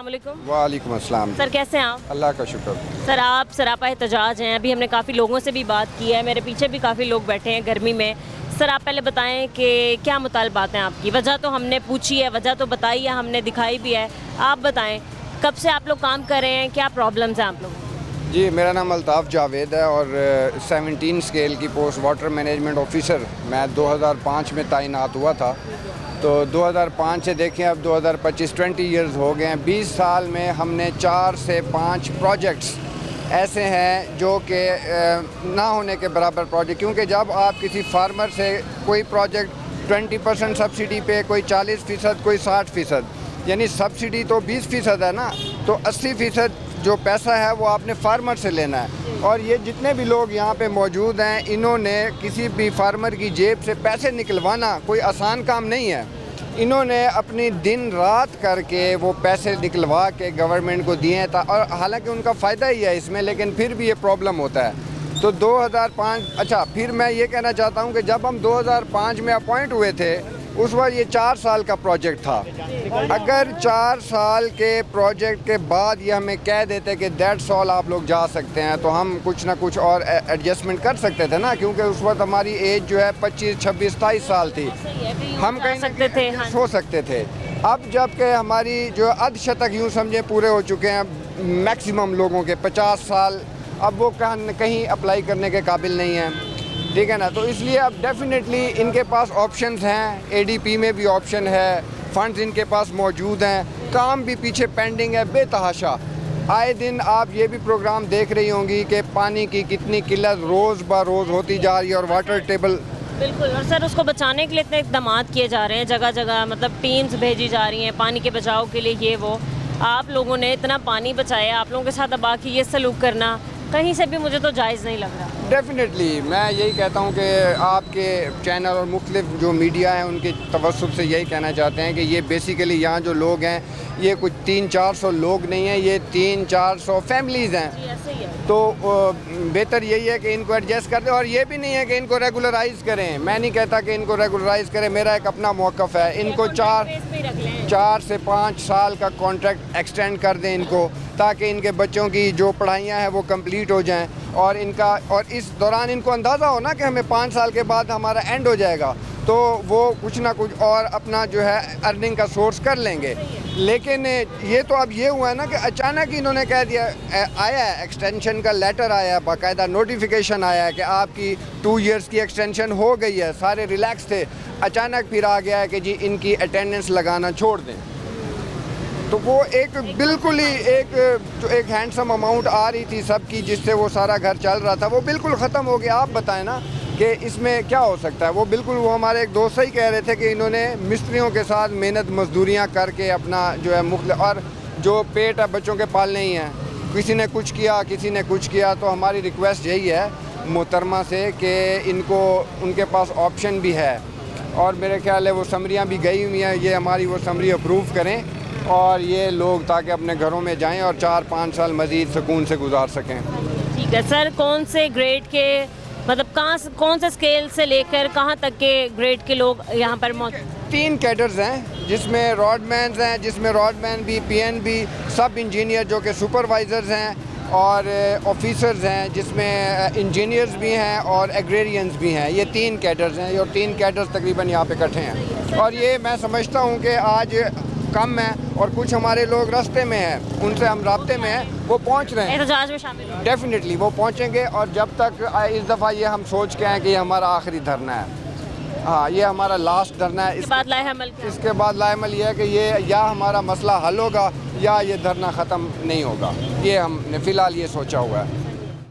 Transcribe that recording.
السلام علیکم. وعلیکم السلام. سر کیسے ہیں آپ؟ اللہ کا شکر. سر آپ سراپا احتجاج ہیں, ابھی ہم نے کافی لوگوں سے بھی بات کی ہے, میرے پیچھے بھی کافی لوگ بیٹھے ہیں گرمی میں. سر آپ پہلے بتائیں کہ کیا مطالبات ہیں آپ کی؟ وجہ تو ہم نے پوچھی ہے, وجہ تو بتائی ہے, ہم نے دکھائی بھی ہے. آپ بتائیں کب سے آپ لوگ کام کر رہے ہیں, کیا پرابلمز ہیں آپ لوگوں کو؟ جی میرا نام الطاف جاوید ہے اور 17 اسکیل کی پوسٹ واٹر مینجمنٹ آفیسر میں 2005 میں تعینات ہوا تھا. تو 2005 سے دیکھیں اب 2025 20 ایئرز ہو گئے ہیں. 20 سال میں ہم نے 4 سے 5 پروجیکٹس ایسے ہیں جو کہ نہ ہونے کے برابر پروجیکٹ, کیونکہ جب آپ کسی فارمر سے کوئی پروجیکٹ 20% سبسڈی پہ, کوئی 40%, کوئی 60%, یعنی سبسڈی تو 20% ہے نا, تو 80% جو پیسہ ہے وہ آپ نے فارمر سے لینا ہے. اور یہ جتنے بھی لوگ یہاں پہ موجود ہیں انہوں نے کسی بھی فارمر کی جیب سے پیسے نکلوانا کوئی آسان کام نہیں ہے. انہوں نے اپنی دن رات کر کے وہ پیسے نکلوا کے گورنمنٹ کو دیے ہیں, اور حالانکہ ان کا فائدہ ہی ہے اس میں, لیکن پھر بھی یہ پرابلم ہوتا ہے. تو 2005 اچھا پھر میں یہ کہنا چاہتا ہوں کہ جب ہم 2005 میں اپوائنٹ ہوئے تھے اس وقت یہ 4 سال کا پروجیکٹ تھا. اگر 4 سال کے پروجیکٹ کے بعد یہ ہمیں کہہ دیتے کہ دیٹس آل آپ لوگ جا سکتے ہیں, تو ہم کچھ نہ کچھ اور ایڈجسٹمنٹ کر سکتے تھے نا, کیونکہ اس وقت ہماری ایج جو ہے 25 26 27 سال تھی, ہم کہیں سکتے تھے, ہو سکتے تھے. اب جب کہ ہماری جو ادھ شتک یوں سمجھیں پورے ہو چکے ہیں میکسیمم لوگوں کے 50 سال, اب وہ کہیں اپلائی کرنے کے قابل نہیں ہیں, ٹھیک ہے نا. تو اس لیے اب ڈیفینیٹلی ان کے پاس آپشنز ہیں, ADP میں بھی آپشن ہے, فنڈز ان کے پاس موجود ہیں, کام بھی پیچھے پینڈنگ ہے بے تحاشا. آئے دن آپ یہ بھی پروگرام دیکھ رہی ہوں گی کہ پانی کی کتنی قلت روز بہ روز ہوتی جا رہی ہے, اور واٹر ٹیبل بالکل. اور سر اس کو بچانے کے لیے اتنے اقدامات کیے جا رہے ہیں, جگہ جگہ مطلب ٹیمز بھیجی جا رہی ہیں پانی کے بچاؤ کے لیے, یہ وہ. آپ لوگوں نے اتنا پانی بچایا, آپ لوگوں کے ساتھ اب باقی یہ سلوک کرنا کہیں سے بھی مجھے تو جائز نہیں لگ رہا. ڈیفینیٹلی میں یہی کہتا ہوں کہ آپ کے چینل اور مختلف جو میڈیا ہیں ان کے توسط سے یہی کہنا چاہتے ہیں کہ یہ بیسیکلی یہاں جو لوگ ہیں یہ کچھ 300-400 لوگ نہیں ہیں, یہ 300-400 فیملیز ہیں. تو بہتر یہی ہے کہ ان کو ایڈجسٹ کر دیں, اور یہ بھی نہیں ہے کہ ان کو ریگولرائز کریں. میں نہیں کہتا کہ ان کو ریگولرائز کریں, میرا ایک اپنا موقف ہے. ان کو 4 سے 5 سال کا کانٹریکٹ ایکسٹینڈ کر دیں ان کو, تاکہ ان کے بچوں کی جو پڑھائیاں ہیں وہ کمپلیٹ ہو جائیں, اور اس دوران ان کو اندازہ ہو نا کہ ہمیں 5 سال کے بعد ہمارا اینڈ ہو جائے گا, تو وہ کچھ نہ کچھ اور اپنا جو ہے ارننگ کا سورس کر لیں گے. لیکن یہ تو اب یہ ہوا ہے نا کہ اچانک انہوں نے کہہ دیا, آیا ہے ایکسٹینشن کا لیٹر آیا ہے, باقاعدہ نوٹیفیکیشن آیا ہے کہ آپ کی 2 ایئرس کی ایکسٹینشن ہو گئی ہے, سارے ریلیکس تھے. اچانک پھر آ گیا ہے کہ جی ان کی اٹینڈنس لگانا چھوڑ دیں. تو وہ ایک بالکل ہی جو ایک ہینڈسم اماؤنٹ آ رہی تھی سب کی, جس سے وہ سارا گھر چل رہا تھا, وہ بالکل ختم ہو گیا. آپ بتائیں نا کہ اس میں کیا ہو سکتا ہے. وہ بالکل وہ ہمارے ایک دوست ہی کہہ رہے تھے کہ انہوں نے مستریوں کے ساتھ محنت مزدوریاں کر کے اپنا جو ہے مختلف, اور جو پیٹ ہے بچوں کے پالنے ہی ہیں, کسی نے کچھ کیا کسی نے کچھ کیا. تو ہماری ریکویسٹ یہی ہے محترمہ سے کہ ان کے پاس آپشن بھی ہے, اور میرے خیال ہے وہ سمریاں بھی گئی ہوئی ہیں, یہ ہماری وہ سمری اپروو کریں, اور یہ لوگ تاکہ اپنے گھروں میں جائیں اور 4-5 سال مزید سکون سے گزار سکیں. ٹھیک ہے سر, کون سے گریڈ کے مطلب کون سے اسکیل سے لے کر کہاں تک کے گریڈ کے لوگ یہاں پر موجود؟ 3 کیڈرز ہیں, جس میں راڈ مینز ہیں, جس میں راڈ مین بھی, PN بھی, سب انجینئر جو کہ سپروائزرز ہیں, اور آفیسرز ہیں جس میں انجینئرز بھی ہیں اور ایگریرینز بھی ہیں. یہ 3 کیڈرز ہیں, اور 3 کیڈرز تقریباً یہاں پہ اکٹھے ہیں. اور یہ میں سمجھتا ہوں کہ آج کم ہیں, اور کچھ ہمارے لوگ راستے میں ہیں, ان سے ہم رابطے میں ہیں, وہ پہنچ رہے ہیں. احتجاج میں شامل ہیں ڈیفینیٹلی وہ پہنچیں گے, اور جب تک اس دفعہ یہ ہم سوچ کے ہیں کہ یہ ہمارا آخری دھرنا ہے. ہاں یہ ہمارا لاسٹ دھرنا ہے. اس کے بعد لائے عمل یہ ہے کہ یہ یا ہمارا مسئلہ حل ہوگا یا یہ دھرنا ختم نہیں ہوگا. یہ ہم نے فی الحال یہ سوچا ہوا ہے.